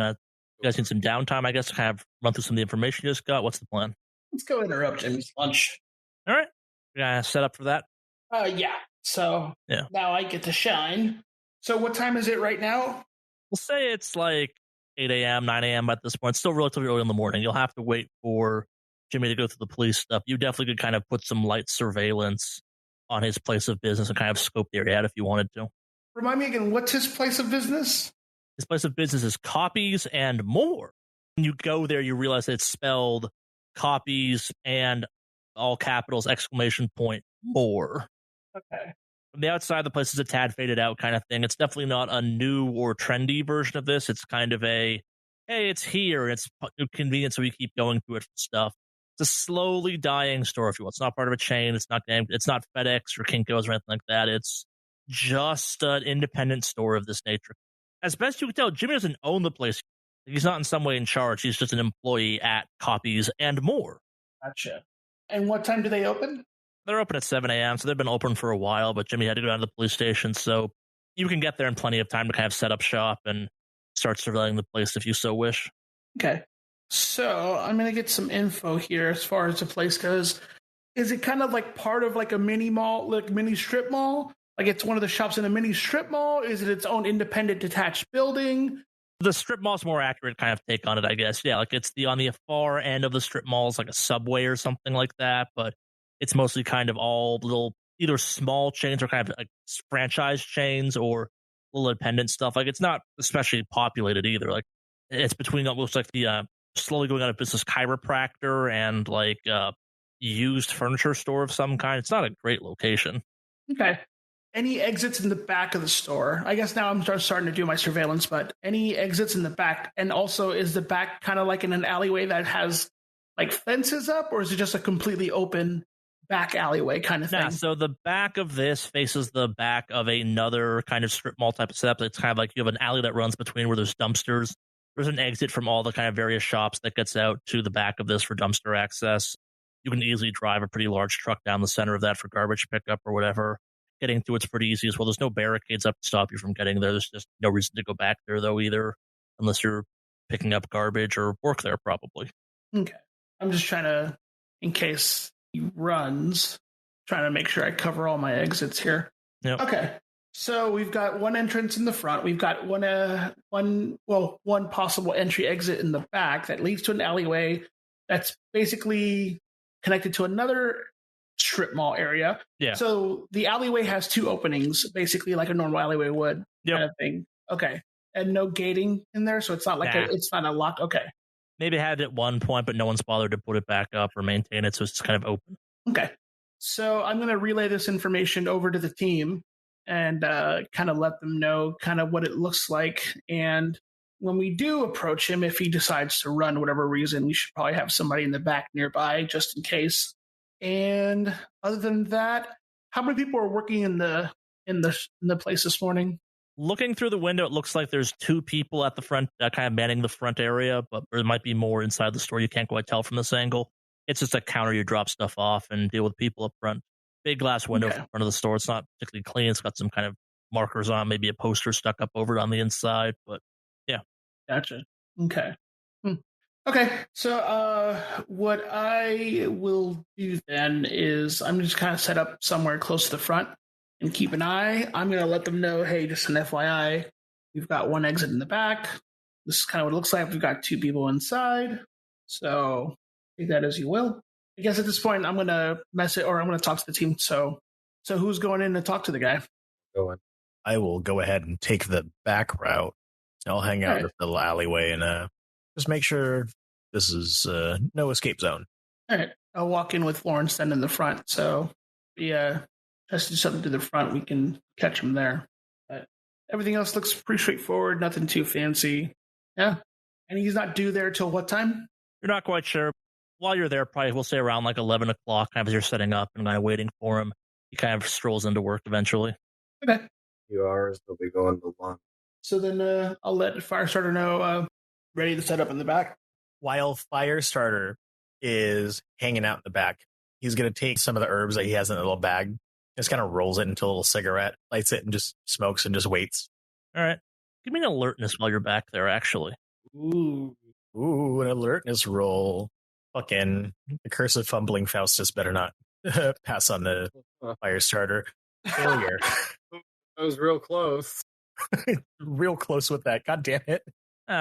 guys need some downtime, I guess, to kind of run through some of the information you just got. What's the plan? Let's go interrupt Jimmy's lunch. All right. We're going to set up for that. Yeah. So now I get to shine. So what time is it right now? We'll say it's like 8 a.m., 9 a.m. at this point. It's still relatively early in the morning. You'll have to wait for Jimmy to go through the police stuff. You definitely could kind of put some light surveillance on his place of business and kind of scope the area out if you wanted to. Remind me again, what's his place of business? His place of business is Copies and More. When you go there, you realize it's spelled Copies and all capitals, ! More. Okay. From the outside, the place is a tad faded out kind of thing. It's definitely not a new or trendy version of this. It's kind of hey, it's here. It's convenient, so we keep going through it for stuff. It's a slowly dying store, if you will. It's not part of a chain. It's not FedEx or Kinko's or anything like that. It's just an independent store of this nature. As best you can tell, Jimmy doesn't own the place. He's not in some way in charge. He's just an employee at Copies and More. Gotcha. And what time do they open? They're open at 7 a.m., so they've been open for a while, but Jimmy had to go down to the police station, so you can get there in plenty of time to kind of set up shop and start surveilling the place if you so wish. Okay. So I'm going to get some info here as far as the place goes. Is it kind of like part of like a mini mall, like mini strip mall? Like it's one of the shops in a mini strip mall? Is it its own independent detached building? The strip mall's more accurate kind of take on it, I guess. Yeah, like it's on the far end of the strip malls, like a Subway or something like that, but it's mostly kind of all little either small chains or kind of like franchise chains or little independent stuff. Like it's not especially populated either. Like it's between almost like the slowly going out of business chiropractor and like used furniture store of some kind. It's not a great location. Okay. Any exits in the back of the store? I guess now I'm starting to do my surveillance, but any exits in the back? And also, is the back kind of like in an alleyway that has like fences up, or is it just a completely open back alleyway kind of thing? Yeah, so the back of this faces the back of another kind of strip mall type of setup. It's kind of like you have an alley that runs between where there's dumpsters. There's an exit from all the kind of various shops that gets out to the back of this for dumpster access. You can easily drive a pretty large truck down the center of that for garbage pickup or whatever. Getting through it's pretty easy as well. There's no barricades up to stop you from getting there. There's just no reason to go back there, though, either, unless you're picking up garbage or work there, probably. Okay. I'm just trying to, in case he runs, trying to make sure I cover all my exits here. Yep. Okay. So we've got one entrance in the front. We've got one possible entry exit in the back that leads to an alleyway that's basically connected to another strip mall area. Yeah. So the alleyway has two openings, basically like a normal alleyway would kind of thing. Okay. and no gating in there, so it's not like it's not a lock. Okay. Maybe had it at one point, but no one's bothered to put it back up or maintain it, so it's just kind of open. Okay. So I'm going to relay this information over to the team and kind of let them know kind of what it looks like. And when we do approach him, if he decides to run, whatever reason, we should probably have somebody in the back nearby just in case. And other than that, how many people are working in the place this morning? Looking through the window, it looks like there's 2 people at the front, kind of manning the front area, but there might be more inside the store. You can't quite tell from this angle. It's just a counter you drop stuff off and deal with people up front. Big glass window in front of the store. It's not particularly clean. It's got some kind of markers on, maybe a poster stuck up over it on the inside, but yeah. Gotcha. Okay. Okay, so what I will do then is I'm just kind of set up somewhere close to the front and keep an eye. I'm going to let them know, hey, just an FYI, we've got one exit in the back. This is kind of what it looks like. We've got 2 people inside. So take that as you will. I guess at this point, I'm going to message or I'm going to talk to the team. So who's going in to talk to the guy? Go in. I will go ahead and take the back route. I'll hang out in the little alleyway and just make sure this is no escape zone. All right. I'll walk in with Florence then in the front. So just do something to the front. We can catch him there. But everything else looks pretty straightforward. Nothing too fancy. Yeah. And he's not due there till what time? You're not quite sure. While you're there, probably we'll say around like 11 o'clock, kind of as you're setting up and kind of waiting for him. He kind of strolls into work eventually. Okay. A few hours, they'll be going to lunch. So then I'll let Firestarter know ready to set up in the back. While Firestarter is hanging out in the back, he's going to take some of the herbs that he has in a little bag, just kind of rolls it into a little cigarette, lights it, and just smokes and just waits. All right. Give me an alertness while you're back there, actually. Ooh, an alertness roll. Fucking the curse of fumbling Faustus better not pass on the Firestarter. Failure. That was real close. Real close with that. God damn it.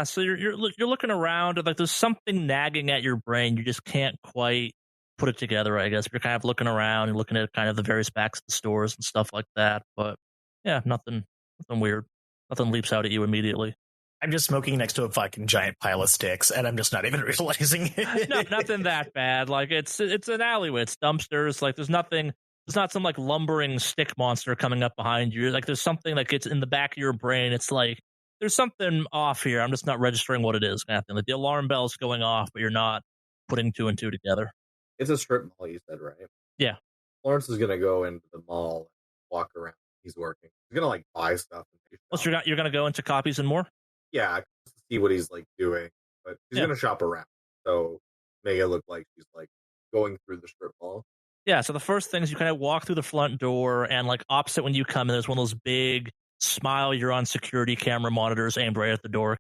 So you're looking around, and like there's something nagging at your brain. You just can't quite put it together, I guess. You're kind of looking around and looking at kind of the various backs of the stores and stuff like that. But yeah, nothing weird. Nothing leaps out at you immediately. I'm just smoking next to a fucking giant pile of sticks, and I'm just not even realizing it. No, nothing that bad. Like it's an alleyway. It's dumpsters. Like there's nothing. There's not some like lumbering stick monster coming up behind you. Like there's something that gets in the back of your brain. It's like there's something off here. I'm just not registering what it is. Kind of thing. Like the alarm bell's going off, but you're not putting 2 and 2 together. It's a strip mall, you said, right? Yeah. Lawrence is gonna go into the mall and walk around. He's working. He's gonna like buy stuff. Plus, you're gonna go into Copies and More. Yeah, to see what he's like doing, but he's gonna shop around. So make it look like he's like going through the strip mall. Yeah, so the first thing is you kind of walk through the front door, and like opposite when you come in, there's one of those big smile you're on security camera monitors aimed right at the door.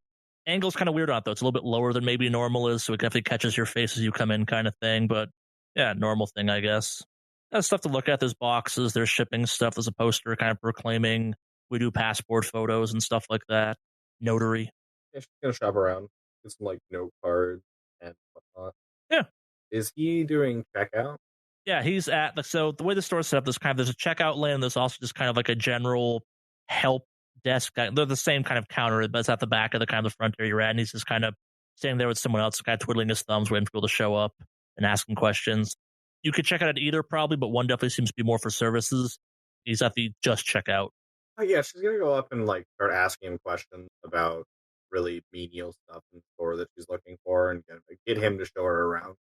Angle's kind of weird on it, though. It's a little bit lower than maybe normal is, so it definitely catches your face as you come in kind of thing. But yeah, normal thing, I guess. There's stuff to look at. There's boxes, there's shipping stuff. There's a poster kind of proclaiming we do passport photos and stuff like that. Notary. Yeah, she's gonna shop around. Get some like note cards and whatnot. Yeah. Is he doing checkout? Yeah, he's at so the way the store's set up, there's a checkout lane, and there's also just kind of like a general help desk. They're the same kind of counter, but it's at the back of the kind of the front area you're at, and he's just kind of standing there with someone else, kind of twiddling his thumbs, waiting for people to show up and asking questions. You could check out at either probably, but one definitely seems to be more for services. He's at the just checkout. Oh yeah, she's gonna go up and like start asking him questions about really menial stuff in the store that she's looking for, and get him to show her around.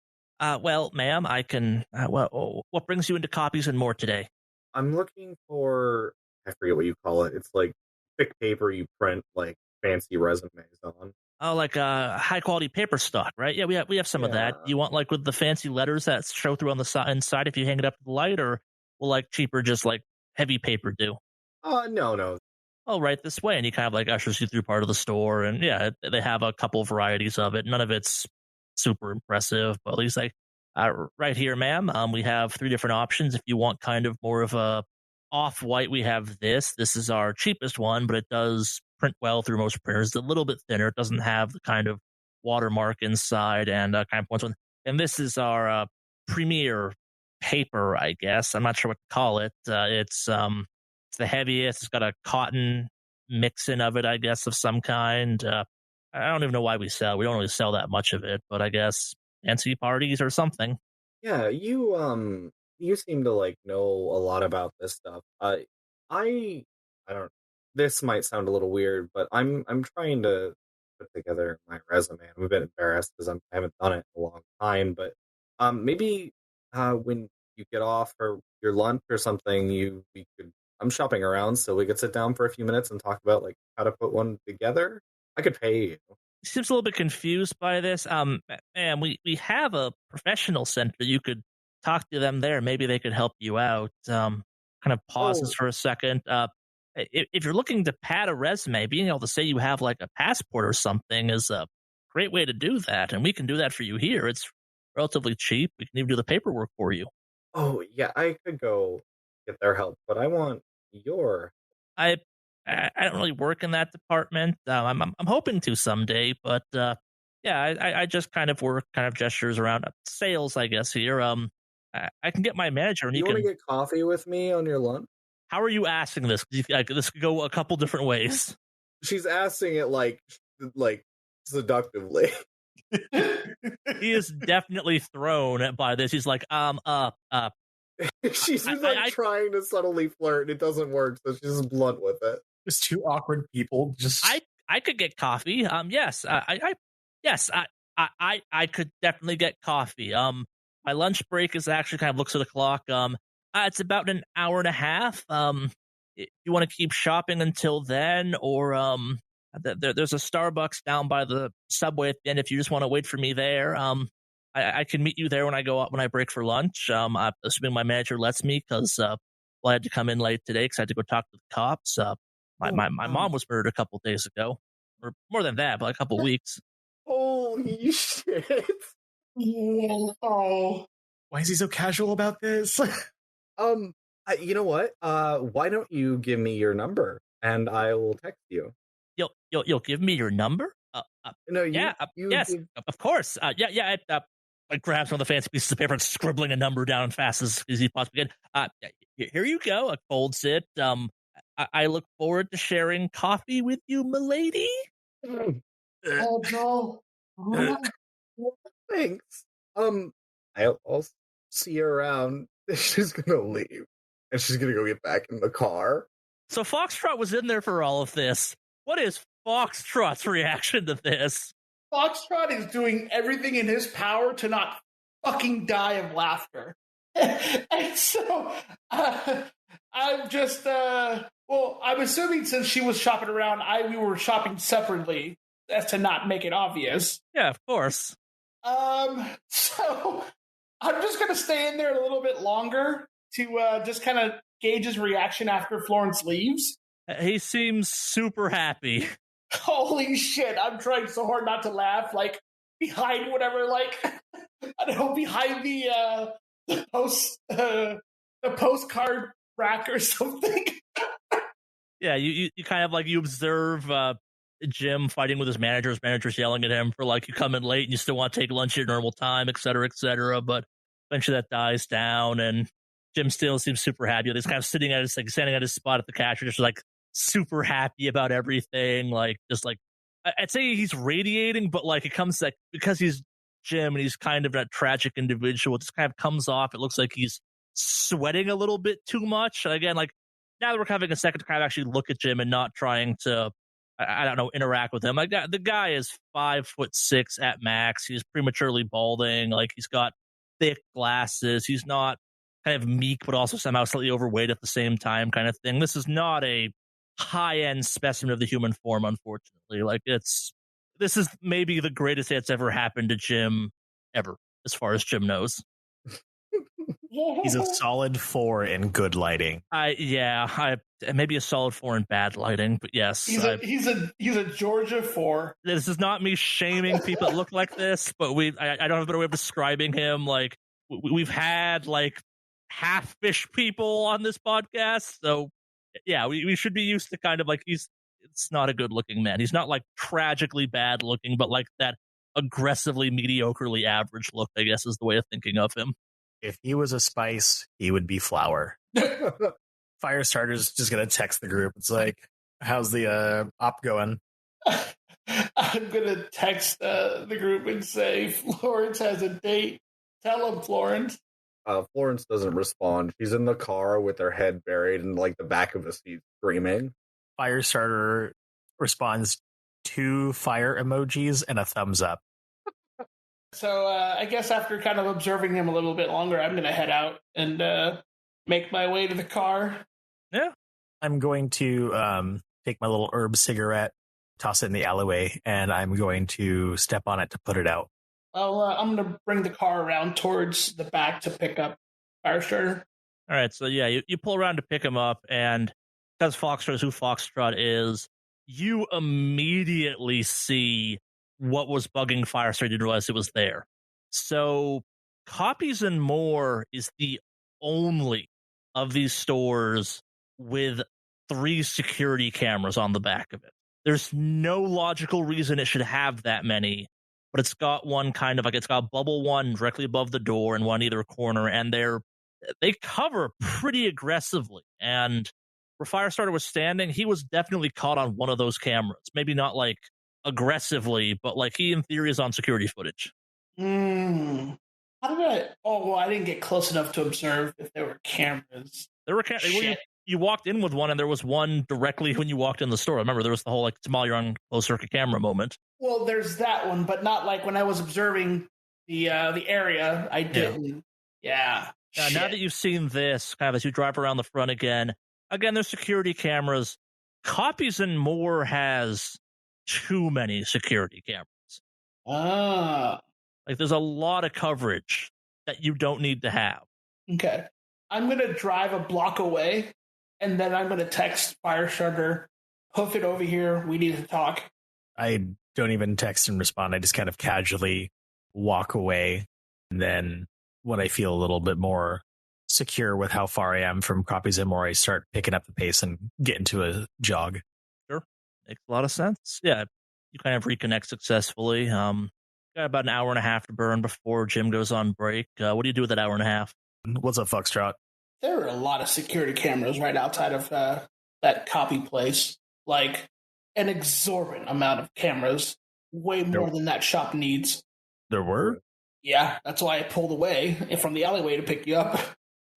Well, ma'am, I can. What brings you into Copies and More today? I'm looking for, I forget what you call it. It's like thick paper you print like fancy resumes on. Oh, like high quality paper stock, right? Yeah, we have some of that. You want like with the fancy letters that show through on the inside if you hang it up to the light, or will like cheaper, just like heavy paper do? No. Oh, right this way, and he kind of like ushers you through part of the store, and yeah, they have a couple varieties of it. None of it's super impressive, but he's like, right here, ma'am, we have 3 different options. If you want kind of more of a off-white, we have this is our cheapest one, but it does print well through most printers. It's a little bit thinner. It doesn't have the kind of watermark inside and kind of points on. And this is our premier paper, I guess. I'm not sure what to call it. It's the heaviest. It's got a cotton mixin of it, I guess, of some kind. I don't even know why we sell. We don't really sell that much of it, but I guess fancy parties or something. Yeah, you seem to like know a lot about this stuff. I don't. This might sound a little weird, but I'm trying to put together my resume. I'm a bit embarrassed because I haven't done it in a long time. But maybe when you get off or your lunch or something, we could. I'm shopping around, so we could sit down for a few minutes and talk about like how to put one together. I could pay you. Seems a little bit confused by this. Man, we have a professional center. You could talk to them there. Maybe they could help you out. Kind of pauses for a second. If you're looking to pad a resume, being able to say you have like a passport or something is a great way to do that, and we can do that for you here. It's relatively cheap. We can even do the paperwork for you. Oh yeah, I could go get their help, but I want your. I don't really work in that department. I'm hoping to someday, but yeah, I just kind of work, kind of gestures around sales, I guess. Here, I can get my manager, and You want to get coffee with me on your lunch? How are you asking this? This could go a couple different ways. She's asking it like seductively. He is definitely thrown by this. He's like, She's like trying to subtly flirt, and it doesn't work, so she's just blunt with it. There's two awkward people. Just I could get coffee. Yes, I could definitely get coffee. My lunch break is actually kind of looks at the clock. It's about an hour and a half. If you want to keep shopping until then, or there's a Starbucks down by the subway at the end. If you just want to wait for me there, I can meet you there when I break for lunch. I'm assuming my manager lets me because I had to come in late today because I had to go talk to the cops. My mom was murdered a couple days ago, or more than that, but like a couple weeks. Holy shit! Oh, why is he so casual about this? You know what? Why don't you give me your number and I will text you? You'll give me your number? No, yes, of course. I grabs one of the fancy pieces of paper and scribbling a number down as fast as he possibly can. Here you go. Folds it. I look forward to sharing coffee with you, milady. Oh no! Thanks. I'll see you around. She's gonna leave, and she's gonna go get back in the car. So Foxtrot was in there for all of this. What is Foxtrot's reaction to this? Foxtrot is doing everything in his power to not fucking die of laughter. And so I'm just I'm assuming since she was shopping around, we were shopping separately as to not make it obvious. Yeah, of course. So I'm just gonna stay in there a little bit longer to just kind of gauge his reaction after Florence leaves. He seems super happy. Holy shit, I'm trying so hard not to laugh, like, behind whatever, like, I don't know, behind the postcard rack or something. Yeah, you kind of, like, you observe Jim fighting with his manager's yelling at him for, like, you come in late and you still want to take lunch at your normal time, et cetera, but eventually that dies down, and Jim still seems super happy. He's kind of standing at his spot at the cash register, like, super happy about everything, like, just like, I'd say he's radiating, but like it comes like because he's Jim and he's kind of a tragic individual, it just kind of comes off. It looks like he's sweating a little bit too much. Again, like now that we're having a second to kind of actually look at Jim and not trying to, I don't know, interact with him. Like the guy is 5'6" at max. He's prematurely balding. Like he's got thick glasses. He's not kind of meek, but also somehow slightly overweight at the same time, kind of thing. This is not a high-end specimen of the human form, unfortunately. Like this is maybe the greatest that's ever happened to Jim ever, as far as Jim knows. He's a solid 4 in good lighting. Maybe a solid 4 in bad lighting, but yes, he's a Georgia 4. This is not me shaming people that look like this, but I don't have a better way of describing him. Like we've had like half-fish people on this podcast, so yeah, we should be used to kind of like it's not a good looking man. He's not like tragically bad looking, but like that aggressively mediocrely average look, I guess, is the way of thinking of him. If he was a spice, he would be flour. Firestarter's just going to text the group. It's like, How's the op going? I'm going to text the group and say, Florence has a date. Tell him, Florence. Florence doesn't respond. She's in the car with her head buried in like the back of the seat, screaming. Firestarter responds 2 fire emojis and a thumbs up. So I guess after kind of observing him a little bit longer, I'm going to head out and make my way to the car. Yeah. I'm going to take my little herb cigarette, toss it in the alleyway, and I'm going to step on it to put it out. I'm going to bring the car around towards the back to pick up Firestarter. All right, so yeah, you pull around to pick him up, and because Foxtrot is who Foxtrot is, you immediately see what was bugging Firestarter. You didn't realize it was there. So Copies and More is the only of these stores with 3 security cameras on the back of it. There's no logical reason it should have that many, but it's got one kind of like, it's got bubble one directly above the door and one either corner, and they cover pretty aggressively. And where Firestarter was standing, he was definitely caught on one of those cameras. Maybe not like aggressively, but like he in theory is on security footage. How did I? Oh, well, I didn't get close enough to observe if there were cameras. There were cameras. You walked in with one, and there was one directly when you walked in the store. Remember, there was the whole like smile you're on closed circuit camera moment. Well, there's that one, but not like when I was observing the area. I didn't. Yeah. Now that you've seen this, kind of as you drive around the front again, there's security cameras. Copies and More has too many security cameras. Like there's a lot of coverage that you don't need to have. Okay. I'm going to drive a block away, and then I'm going to text Firestarter, hoof it over here, we need to talk. I don't even text and respond. I just kind of casually walk away. And then when I feel a little bit more secure with how far I am from Copies and More, I start picking up the pace and get into a jog. Sure. Makes a lot of sense. Yeah. You kind of reconnect successfully. Got about an hour and a half to burn before Jim goes on break. What do you do with that hour and a half? What's up, Foxtrot? There are a lot of security cameras right outside of that copy place. Like an exorbitant amount of cameras. Way more than that shop needs. There were? Yeah, that's why I pulled away from the alleyway to pick you up.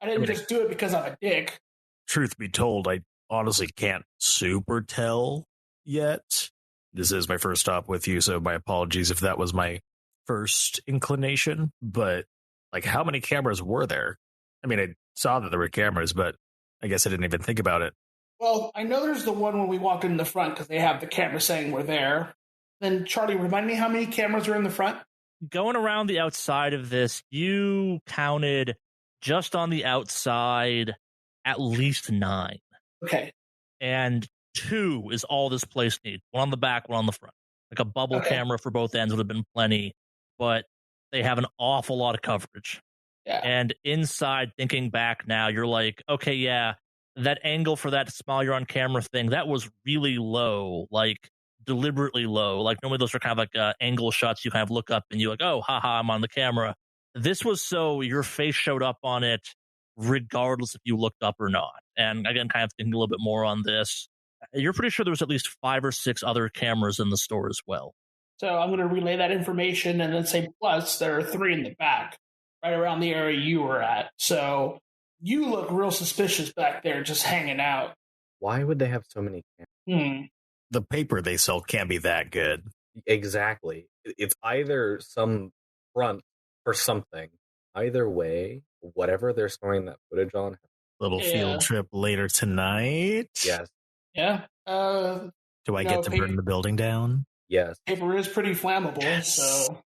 I didn't just do it because I'm a dick. Truth be told, I honestly can't super tell yet. This is my first stop with you, so my apologies if that was my first inclination. But, like, how many cameras were there? I mean, I saw that there were cameras, but I guess I didn't even think about it. Well, I know there's the one when we walk in the front because they have the camera saying we're there. Then, Charlie, remind me how many cameras are in the front? Going around the outside of this, you counted just on the outside at least 9. Okay. And 2 is all this place needs. One on the back, one on the front. Like a bubble camera for both ends would have been plenty, but they have an awful lot of coverage. Yeah. And inside, thinking back now, you're like, okay, yeah, that angle for that smile you're on camera thing, that was really low, like deliberately low. Like normally those are kind of like angle shots you kind of look up and you're like, oh, haha, I'm on the camera. This was so your face showed up on it regardless if you looked up or not. And again, kind of thinking a little bit more on this, you're pretty sure there was at least 5 or 6 other cameras in the store as well. So I'm going to relay that information and then say, plus there are 3 in the back, right around the area you were at. So you look real suspicious back there just hanging out. Why would they have so many cameras? The paper they sell can't be that good. Exactly. It's either some front or something. Either way, whatever they're storing that footage on. Little field trip later tonight. Yes. Yeah. Do I get to burn the building down? Yes. Paper is pretty flammable, so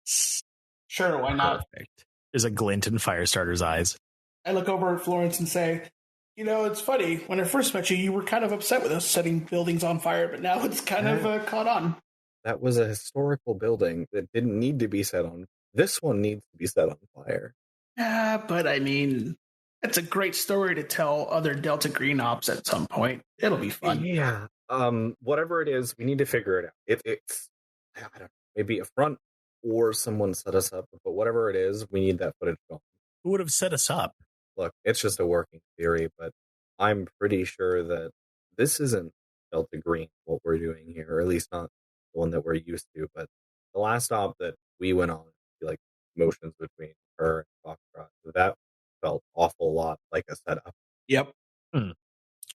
sure, why not? Perfect. There's a glint in Firestarter's eyes. I look over at Florence and say, it's funny. When I first met you, you were kind of upset with us setting buildings on fire, but now it's kind of caught on. That was a historical building that didn't need to be set on. This one needs to be set on fire. But I mean, it's a great story to tell other Delta Green ops at some point. It'll be fun. Yeah. Whatever it is, we need to figure it out. It's I don't know, maybe a front or someone set us up, but whatever it is, we need that footage gone. Who would have set us up? Look, it's just a working theory, but I'm pretty sure that this isn't Delta Green what we're doing here, or at least not the one that we're used to. But the last stop that we went on, like motions between her and Foxtrot, that felt awful lot like a setup. Yep.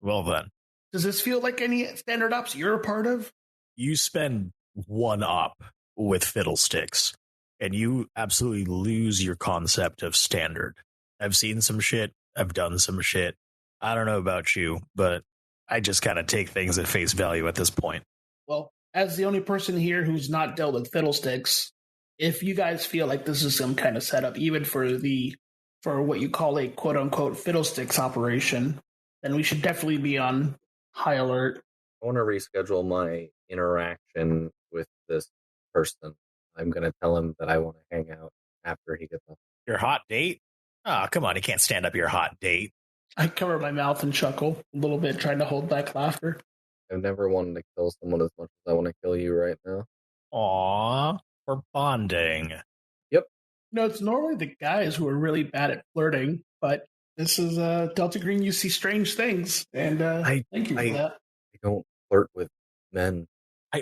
Well then. Does this feel like any standard ops you're a part of? You spend 1 up with Fiddlesticks, and you absolutely lose your concept of standard. I've seen some shit. I've done some shit. I don't know about you, but I just kind of take things at face value at this point. Well, as the only person here who's not dealt with Fiddlesticks, if you guys feel like this is some kind of setup, even for what you call a quote-unquote Fiddlesticks operation, then we should definitely be on high alert. I want to reschedule my interaction with this person. I'm going to tell him that I want to hang out after he gets up. Your hot date? Oh, come on. You can't stand up your hot date. I cover my mouth and chuckle a little bit, trying to hold back laughter. I've never wanted to kill someone as much as I want to kill you right now. Aw, we're bonding. Yep. No, it's normally the guys who are really bad at flirting, but this is Delta Green. You see strange things, and thank you for that. I don't flirt with men.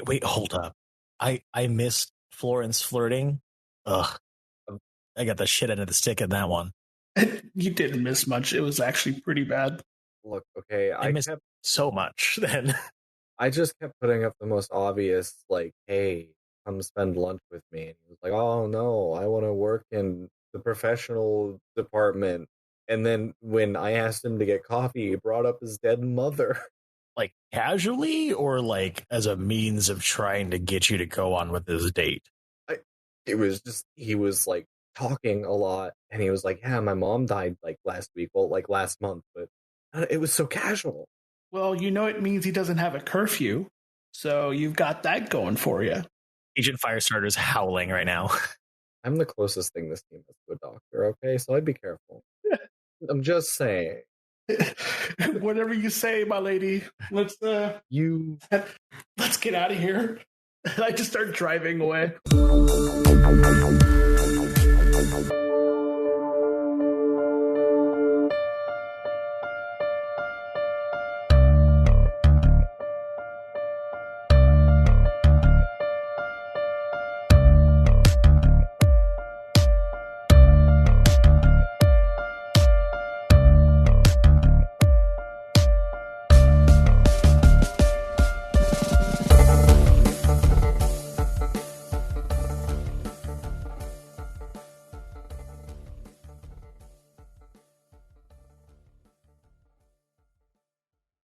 Wait, hold up. I missed Florence flirting. Ugh. I got the shit end of the stick in that one. You didn't miss much. It was actually pretty bad. Look, okay, I missed so much then. I just kept putting up the most obvious, like, hey, come spend lunch with me. And he was like, oh no, I want to work in the professional department. And then when I asked him to get coffee, he brought up his dead mother. Like casually, or like as a means of trying to get you to go on with this date? It was just, he was like talking a lot, and he was like, yeah, my mom died like last week, well, like last month, but it was so casual. Well, it means he doesn't have a curfew, so you've got that going for you. Agent Firestarter's howling right now. I'm the closest thing this team is to a doctor, okay? So I'd be careful. I'm just saying. Whatever you say, my lady. Let's get out of here. I just start driving away.